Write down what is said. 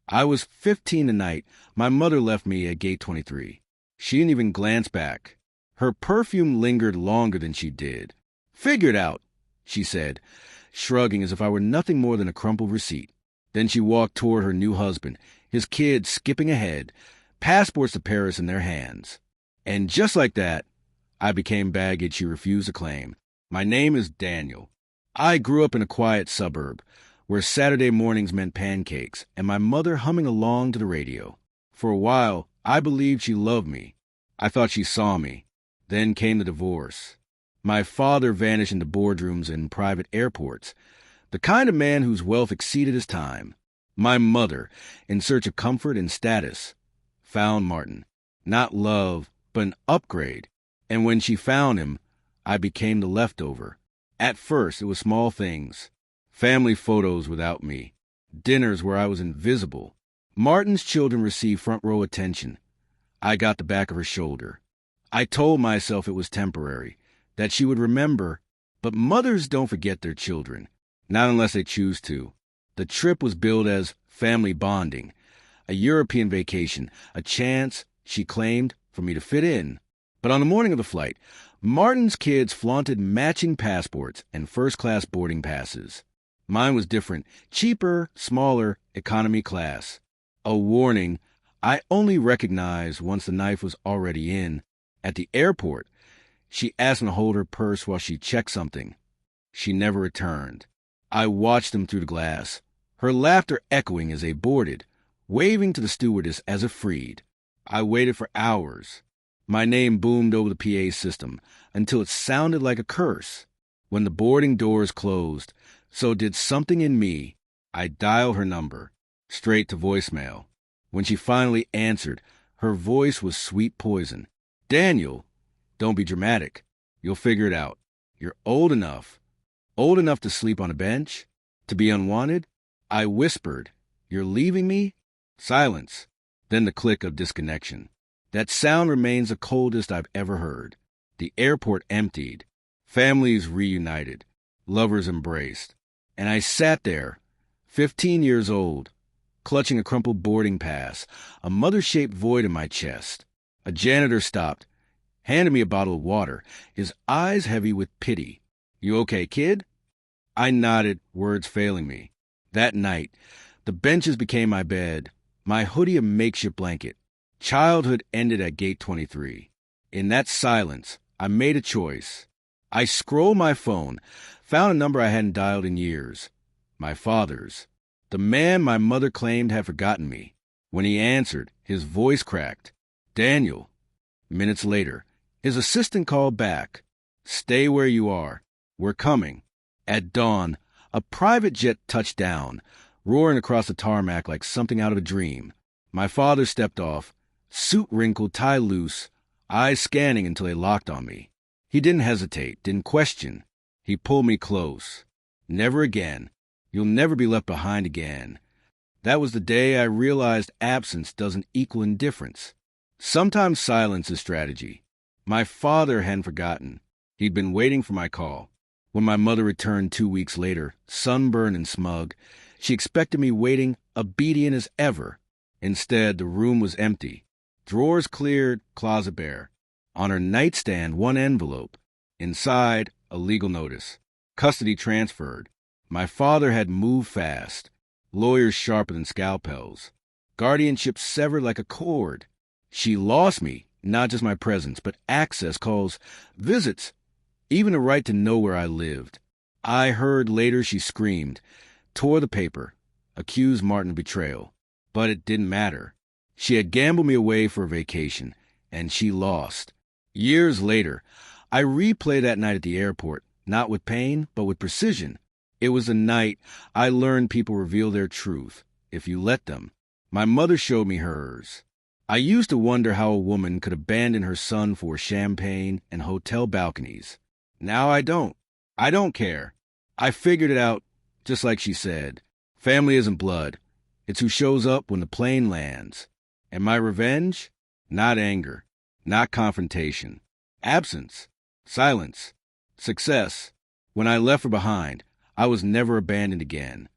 I was 15 the night my mother left me at gate 23. She didn't even glance back. Her perfume lingered longer than she did. "Figure it out," she said, shrugging as if I were nothing more than a crumpled receipt. Then she walked toward her new husband, his kids skipping ahead, passports to Paris in their hands. And just like that, I became baggage she refused to claim. My name is Daniel. I grew up in a quiet suburb, where Saturday mornings meant pancakes, and my mother humming along to the radio. For a while, I believed she loved me. I thought she saw me. Then came the divorce. My father vanished into boardrooms and private airports, the kind of man whose wealth exceeded his time. My mother, in search of comfort and status, found Martin. Not love, but an upgrade. And when she found him, I became the leftover. At first, it was small things. Family photos without me. Dinners where I was invisible. Martin's children received front row attention. I got the back of her shoulder. I told myself it was temporary, that she would remember, but mothers don't forget their children, not unless they choose to. The trip was billed as family bonding, a European vacation, a chance, she claimed, for me to fit in. But on the morning of the flight, Martin's kids flaunted matching passports and first-class boarding passes. Mine was different, cheaper, smaller, economy class. A warning I only recognized once the knife was already in. At the airport, she asked me to hold her purse while she checked something. She never returned. I watched them through the glass, her laughter echoing as they boarded, waving to the stewardess as if freed. I waited for hours. My name boomed over the PA system until it sounded like a curse. When the boarding doors closed, so did something in me. I dialed her number, straight to voicemail. When she finally answered, her voice was sweet poison. "Daniel, don't be dramatic. You'll figure it out. You're old enough to sleep on a bench, to be unwanted." I whispered, "You're leaving me?" Silence, then the click of disconnection. That sound remains the coldest I've ever heard. The airport emptied, families reunited, lovers embraced, and I sat there, 15 years old, clutching a crumpled boarding pass, a mother-shaped void in my chest. A janitor stopped, handed me a bottle of water, his eyes heavy with pity. "You okay, kid?" I nodded, words failing me. That night, the benches became my bed, my hoodie a makeshift blanket. Childhood ended at gate 23. In that silence, I made a choice. I scrolled my phone, found a number I hadn't dialed in years. My father's. The man my mother claimed had forgotten me. When he answered, his voice cracked. "Daniel." Minutes later, his assistant called back. "Stay where you are. We're coming." At dawn, a private jet touched down, roaring across the tarmac like something out of a dream. My father stepped off, suit wrinkled, tie loose, eyes scanning until they locked on me. He didn't hesitate, didn't question. He pulled me close. "Never again. You'll never be left behind again." That was the day I realized absence doesn't equal indifference. Sometimes silence is strategy. My father hadn't forgotten. He'd been waiting for my call. When my mother returned 2 weeks later, sunburned and smug, she expected me waiting, obedient as ever. Instead, the room was empty. Drawers cleared, closet bare. On her nightstand, one envelope. Inside, a legal notice. Custody transferred. My father had moved fast. Lawyers sharper than scalpels. Guardianship severed like a cord. She lost me, not just my presence, but access, calls, visits, even the right to know where I lived. I heard later she screamed, tore the paper, accused Martin of betrayal. But it didn't matter. She had gambled me away for a vacation, and she lost. Years later, I replay that night at the airport, not with pain, but with precision. It was the night I learned people reveal their truth, if you let them. My mother showed me hers. I used to wonder how a woman could abandon her son for champagne and hotel balconies. Now I don't. I don't care. I figured it out, just like she said. Family isn't blood. It's who shows up when the plane lands. And my revenge? Not anger. Not confrontation. Absence. Silence. Success. When I left her behind, I was never abandoned again.